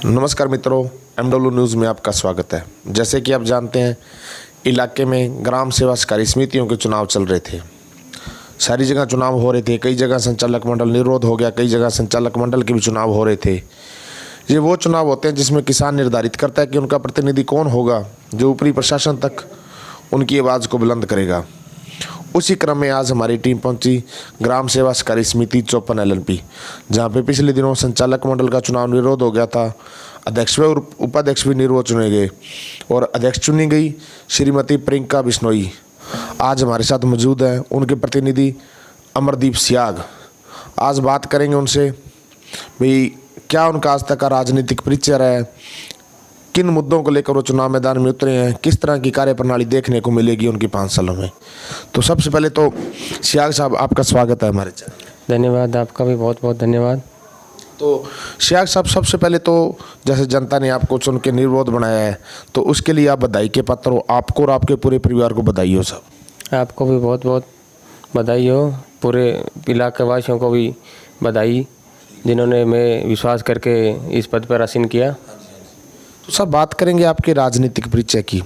नमस्कार मित्रों, MW news में आपका स्वागत है। जैसे कि आप जानते हैं, इलाके में ग्राम सेवा सहकारी समितियों के चुनाव चल रहे थे। सारी जगह चुनाव हो रहे थे, कई जगह संचालक मंडल निरोध हो गया, कई जगह संचालक मंडल के भी चुनाव हो रहे थे। ये वो चुनाव होते हैं जिसमें किसान निर्धारित करता है कि उनका प्रतिनिधि कौन होगा जो ऊपरी प्रशासन तक उनकी आवाज़ को बुलंद करेगा। उसी क्रम में आज हमारी टीम पहुंची ग्राम सेवा सहकारी समिति 54 LNP, जहां पे पिछले दिनों संचालक मंडल का चुनाव निरोध हो गया था। अध्यक्ष व उपाध्यक्ष भी निर्विरोध चुने गए और अध्यक्ष चुनी गई श्रीमती प्रियंका बिश्नोई। आज हमारे साथ मौजूद हैं उनके प्रतिनिधि अमरदीप सियाग। आज बात करेंगे उनसे भाई क्या उनका आज तक का राजनीतिक परिचय रहा है, किन मुद्दों को लेकर वो चुनाव मैदान में उतरे हैं, किस तरह की कार्यप्रणाली देखने को मिलेगी उनकी 5 सालों में। तो सबसे पहले तो सियाग साहब, आपका स्वागत है हमारे चैनल। धन्यवाद, आपका भी बहुत बहुत धन्यवाद। तो सियाग साहब, सबसे पहले तो जैसे जनता ने आपको चुन के निर्विरोध बनाया है, तो उसके लिए आप बधाई के पात्र हो। आपको और आपके पूरे परिवार को बधाई हो साहब। आपको भी बहुत बहुत बधाई हो, पूरे इलाके वासियों को भी बधाई जिन्होंने मैं विश्वास करके इस पद पर आसीन किया। तो सब बात करेंगे आपके राजनीतिक परिचय की।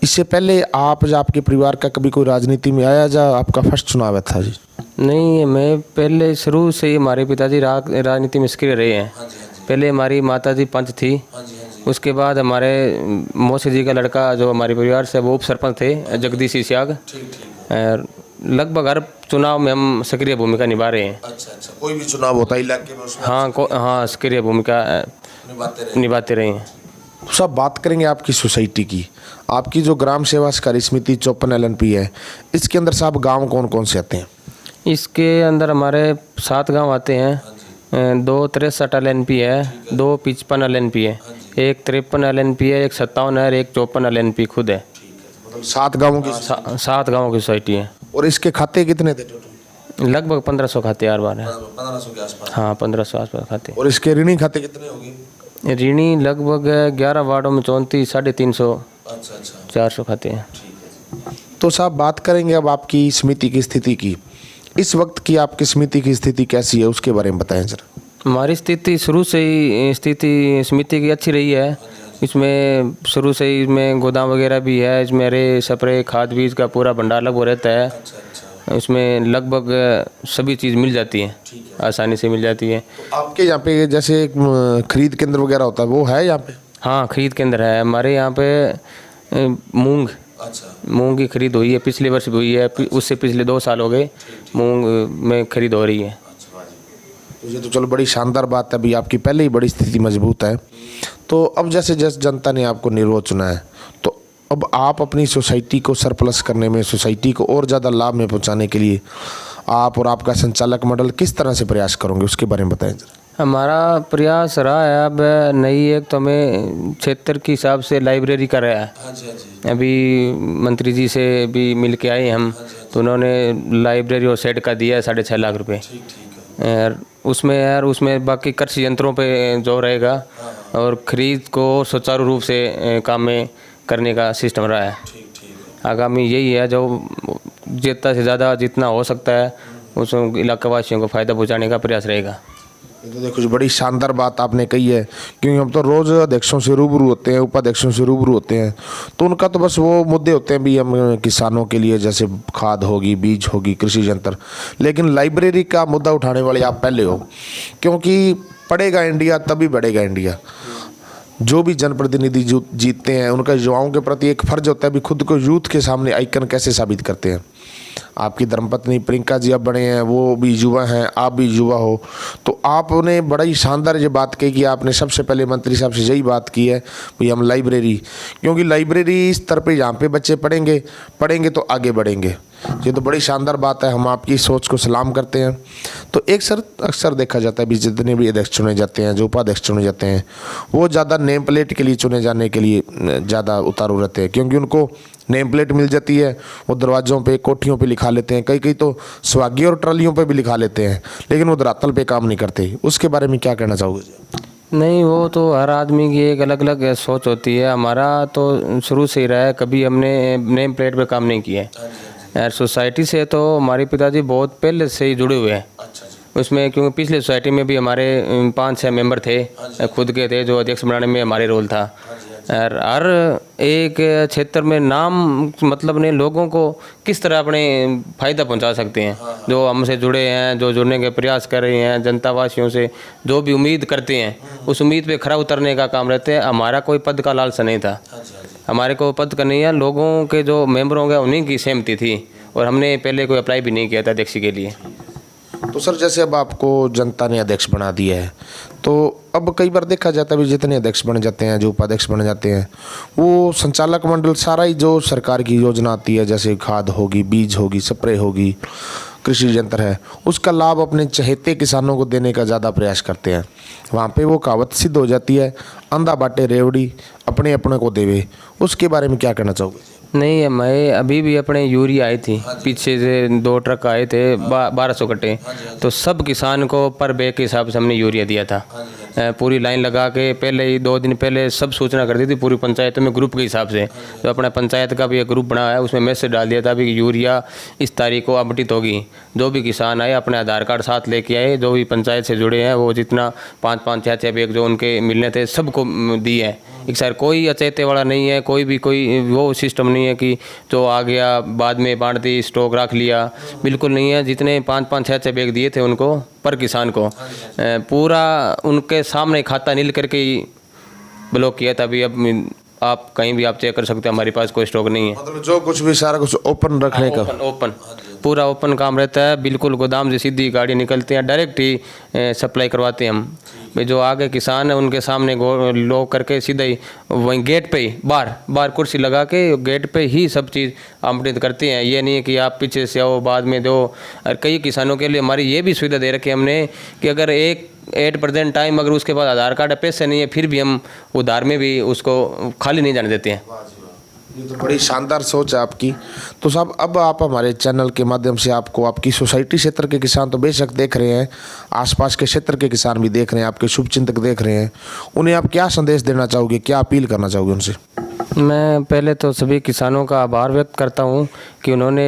इससे पहले आप या आपके परिवार का कभी कोई राजनीति में आया, या आपका फर्स्ट चुनाव है था जी? नहीं, मैं पहले शुरू से ही हमारे पिताजी राजनीति में सक्रिय रहे हैं। पहले हमारी माताजी पंच थी, उसके बाद हमारे मौसी जी का लड़का जो हमारे परिवार से वो उप सरपंच थे, जगदीश सियाग। लगभग हर चुनाव में हम सक्रिय भूमिका निभा रहे हैं। अच्छा, कोई भी चुनाव होता है इलाके में उसमें? हाँ, सक्रिय भूमिका निभाते रहे हैं। सब बात करेंगे आपकी सोसाइटी की। आपकी जो ग्राम सेवा सहकारी समिति 54 LNP है, इसके अंदर साहब गांव कौन कौन से आते हैं? इसके अंदर हमारे 7 गांव आते हैं। 2 63 LNP है, 2 55 LNP है, 1 53 LNP है, 1 57 है और 1 54 LNP खुद है। मतलब 7 गाँवों की 7 गाँवों की सोसाइटी है। और इसके खाते कितने थे टोटल? लगभग 1500 खाते हर बार है। 1500 के आसपास। हाँ, 1500 आसपास खाते। और इसके ऋणी खाते कितने होंगे? ऋणी लगभग 11 वार्डों में 34 350 400 खाते हैं। तो साहब बात करेंगे अब आपकी समिति की स्थिति की। इस वक्त की आपकी समिति की स्थिति कैसी है, उसके बारे में बताएं जरा। हमारी स्थिति शुरू से ही समिति की अच्छी रही है। इसमें शुरू से ही इसमें गोदाम वगैरह भी है, इसमें रे स्प्रे खाद बीज का पूरा भंडार लगभग रहता है। इसमें लगभग सभी चीज़ मिल जाती है, आसानी से मिल जाती है। तो आपके यहाँ पे जैसे खरीद केंद्र वगैरह होता है, वो है यहाँ पे? हाँ, खरीद केंद्र है हमारे यहाँ पे। मूंग की खरीद हुई है, पिछले वर्ष भी हुई है, उससे पिछले 2 साल हो गए मूंग में खरीद हो रही है। तो ये तो चलो बड़ी शानदार बात है, अभी आपकी पहले ही बड़ी स्थिति मजबूत है। तो अब जैसे जनता ने आपको निर्विरोध चुना है, तो अब आप अपनी सोसाइटी को सरप्लस करने में, सोसाइटी को और ज़्यादा लाभ में पहुंचाने के लिए आप और आपका संचालक मंडल किस तरह से प्रयास करोगे, उसके बारे में बताएं जरा। हमारा प्रयास रहा है अब नई एक तो हमें क्षेत्र के हिसाब से लाइब्रेरी का रहा है। अभी मंत्री जी से भी मिल के आए हम, तो उन्होंने लाइब्रेरी और सेट का दिया है 6.5 लाख रुपये। उसमें बाकी कृषि यंत्रों पे जोर रहेगा और ख़रीद को सुचारू रूप से काम में करने का सिस्टम रहा है। आगामी यही है, जो जितना से ज़्यादा जितना हो सकता है उस इलाका वासियों को फ़ायदा पहुंचाने का प्रयास रहेगा। ये तो देखो बड़ी शानदार बात आपने कही है, क्योंकि हम तो रोज़ अध्यक्षों से रूबरू होते हैं, उपाध्यक्षों से रूबरू होते हैं, तो उनका तो बस वो मुद्दे होते हैं भी हम किसानों के लिए जैसे खाद होगी, बीज होगी, कृषि यंत्र। लेकिन लाइब्रेरी का मुद्दा उठाने वाले आप पहले हो, क्योंकि पढ़ेगा इंडिया तभी बढ़ेगा इंडिया। जो भी जनप्रतिनिधि जीतते हैं, उनका युवाओं के प्रति एक फ़र्ज होता है भी खुद को यूथ के सामने आइकन कैसे साबित करते हैं। आपकी धर्मपत्नी प्रियंका जी अब बने हैं, वो भी युवा हैं, आप भी युवा हो, तो आपने बड़ा ही शानदार ये बात कही कि आपने सबसे पहले मंत्री साहब से यही बात की है भाई हम लाइब्रेरी, क्योंकि लाइब्रेरी इस तरह पे जहाँ पे बच्चे पढ़ेंगे तो आगे बढ़ेंगे। ये तो बड़ी शानदार बात है, हम आपकी सोच को सलाम करते हैं। तो अक्सर देखा जाता है भी जितने भी अध्यक्ष चुने जाते हैं, जो उपाध्यक्ष चुने जाते हैं, वो ज़्यादा नेम प्लेट के लिए चुने जाने के लिए ज़्यादा उतारू रहते हैं, क्योंकि उनको नेम प्लेट मिल जाती है, वो दरवाज़ों पे, कोठियों पे लिखा लेते हैं, कई तो स्वागी और ट्रालियों पे भी लिखा लेते हैं, लेकिन वो धरातल पे काम नहीं करते। उसके बारे में क्या कहना चाहोगे? नहीं, वो तो हर आदमी की एक अलग अलग सोच होती है। हमारा तो शुरू से ही रहा है, कभी हमने नेम प्लेट पे काम नहीं किया है। यार सोसाइटी से तो हमारे पिताजी बहुत पहले से ही जुड़े हुए हैं। उसमें क्योंकि पिछले सोसाइटी में भी हमारे 5-6 मेंबर थे, खुद के थे, जो अध्यक्ष बनाने में हमारे रोल था। और हर एक क्षेत्र में नाम मतलब ने लोगों को किस तरह अपने फ़ायदा पहुंचा सकते हैं, जो हमसे जुड़े हैं, जो जुड़ने के प्रयास कर रहे हैं, जनता वासियों से जो भी उम्मीद करते हैं, उस उम्मीद पे खरा उतरने का काम रहता है। हमारा कोई पद का लालसा नहीं था, हमारे को पद का नहीं है, लोगों के जो मेंबर होंगे उन्हीं की सहमति थी, और हमने पहले कोई अप्लाई भी नहीं किया था अध्यक्ष के लिए। तो सर जैसे अब आपको जनता ने अध्यक्ष बना दिया है, तो अब कई बार देखा जाता है भी जितने अध्यक्ष बन जाते हैं, जो उपाध्यक्ष बन जाते हैं, वो संचालक मंडल सारा ही जो सरकार की योजना आती है, जैसे खाद होगी, बीज होगी, स्प्रे होगी, कृषि यंत्र है, उसका लाभ अपने चहेते किसानों को देने का ज़्यादा प्रयास करते हैं। वहाँ पे वो कहावत सिद्ध हो जाती है, अंधा बाटे रेवड़ी अपने अपने को देवे। उसके बारे में क्या कहना चाहोगे? नहीं, मैं अभी भी अपने यूरिया आई थी, पीछे से 2 ट्रक आए थे, 1200 कट्टे, तो सब किसान को पर बैग के हिसाब से हमने यूरिया दिया था। पूरी लाइन लगा के पहले ही 2 दिन पहले सब सूचना कर दी थी पूरी पंचायत में, ग्रुप के हिसाब से। तो अपना पंचायत का भी एक ग्रुप बना है, उसमें मैसेज डाल दिया था भी यूरिया इस तारीख को आवंटित होगी। जो भी किसान आए अपने आधार कार्ड साथ लेके आए, जो भी पंचायत से जुड़े हैं, वो जितना 5-5, 6-6 बैग जो उनके मिलने थे सबको दिए हैं। एक सर कोई अचेते वाला नहीं है, कोई वो सिस्टम नहीं है कि जो आ गया बाद में बांट दी, स्टॉक रख लिया, बिल्कुल नहीं है। जितने 5-5, 6-6 बैग दिए थे उनको पर किसान को पूरा उनके सामने खाता नील करके ही ब्लॉक किया था। अभी अब आप कहीं भी आप चेक कर सकते हैं, हमारे पास कोई स्टॉक नहीं है। मतलब जो कुछ भी सारा कुछ ओपन रखने का, ओपन पूरा ओपन काम रहता है। बिल्कुल गोदाम से सीधी गाड़ी निकलती है, डायरेक्ट ही सप्लाई करवाते हैं हम। भाई जो आगे किसान है उनके सामने लॉक करके सीधा ही वहीं गेट पे ही बाहर कुर्सी लगा के गेट पे ही सब चीज़ आवंटित करते हैं। ये नहीं है कि आप पीछे से आओ बाद में दो। और कई किसानों के लिए हमारी ये भी सुविधा दे रखी है हमने कि अगर 8% टाइम अगर उसके बाद आधार कार्ड पैसे नहीं है, फिर भी हम उधार में भी उसको खाली नहीं जाने देते हैं। ये तो बड़ी शानदार सोच है आपकी। तो साहब अब आप हमारे चैनल के माध्यम से आपको आपकी सोसाइटी क्षेत्र के किसान तो बेशक देख रहे हैं, आसपास के क्षेत्र के किसान भी देख रहे हैं, आपके शुभचिंतक देख रहे हैं, उन्हें आप क्या संदेश देना चाहोगे, क्या अपील करना चाहोगे उनसे? मैं पहले तो सभी किसानों का आभार व्यक्त करता हूं कि उन्होंने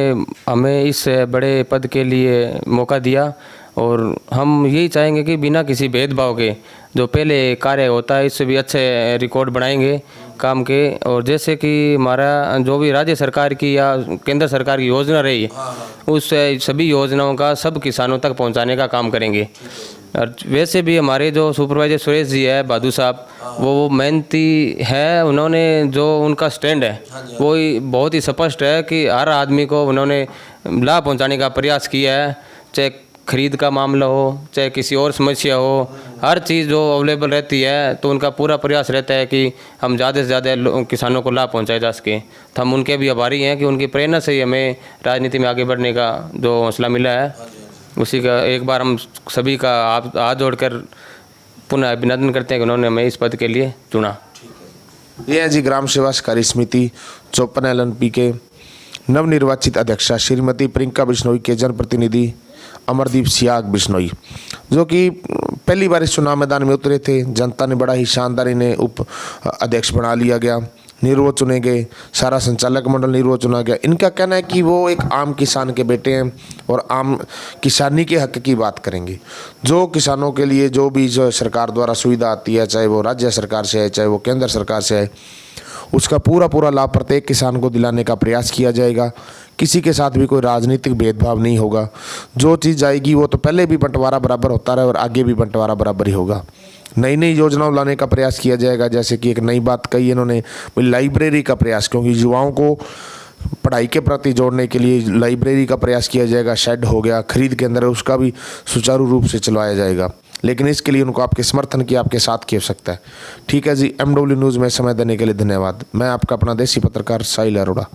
हमें इस बड़े पद के लिए मौका दिया, और हम यही चाहेंगे कि बिना किसी भेदभाव के जो पहले कार्य होता है इससे भी अच्छे रिकॉर्ड बनाएंगे काम के। और जैसे कि हमारा जो भी राज्य सरकार की या केंद्र सरकार की योजना रही उस सभी योजनाओं का सब किसानों तक पहुंचाने का काम करेंगे। और वैसे भी हमारे जो सुपरवाइजर सुरेश जी है बहादुर साहब, वो मेहनती है। उन्होंने जो उनका स्टैंड है वो बहुत ही स्पष्ट है कि हर आदमी को उन्होंने लाभ पहुंचाने का प्रयास किया है, चाहे खरीद का मामला हो चाहे किसी और समस्या हो, हर चीज़ जो अवेलेबल रहती है तो उनका पूरा प्रयास रहता है कि हम ज़्यादा से ज़्यादा किसानों को लाभ पहुंचाया जा सके। तो हम उनके भी आभारी हैं कि उनकी प्रेरणा से ही हमें राजनीति में आगे बढ़ने का जो हौसला मिला है, उसी का एक बार हम सभी का हाथ जोड़कर पुनः अभिनंदन करते हैं कि उन्होंने हमें इस पद के लिए चुना। ये है जी ग्राम सेवा सहकारी समिति 54 LNP के नवनिर्वाचित अध्यक्षा श्रीमती प्रियंका बिश्नोई के जनप्रतिनिधि अमरदीप सियाग बिश्नोई, जो कि पहली बार इस चुनाव मैदान में उतरे थे। जनता ने बड़ा ही शानदार इन्हें उप अध्यक्ष बना लिया गया, निर्वो चुने गए, सारा संचालक मंडल निर्वो चुना गया। इनका कहना है कि वो एक आम किसान के बेटे हैं और आम किसानी के हक की बात करेंगे। जो किसानों के लिए जो भी जो सरकार द्वारा सुविधा आती है, चाहे वो राज्य सरकार से है चाहे वो केंद्र सरकार से है, उसका पूरा लाभ प्रत्येक किसान को दिलाने का प्रयास किया जाएगा। किसी के साथ भी कोई राजनीतिक भेदभाव नहीं होगा। जो चीज़ आएगी वो तो पहले भी बंटवारा बराबर होता रहा और आगे भी बंटवारा बराबर ही होगा। नई नई योजनाओं लाने का प्रयास किया जाएगा। जैसे कि एक नई बात कही इन्होंने, लाइब्रेरी का प्रयास, क्योंकि युवाओं को पढ़ाई के प्रति जोड़ने के लिए लाइब्रेरी का प्रयास किया जाएगा। शेड हो गया, खरीद केंद्र, उसका भी सुचारू रूप से चलवाया जाएगा, लेकिन इसके लिए उनको आपके समर्थन की, आपके साथ की आवश्यकता है। ठीक है जी, MW न्यूज़ में समय देने के लिए धन्यवाद। मैं आपका अपना देसी पत्रकार साहिल अरोड़ा।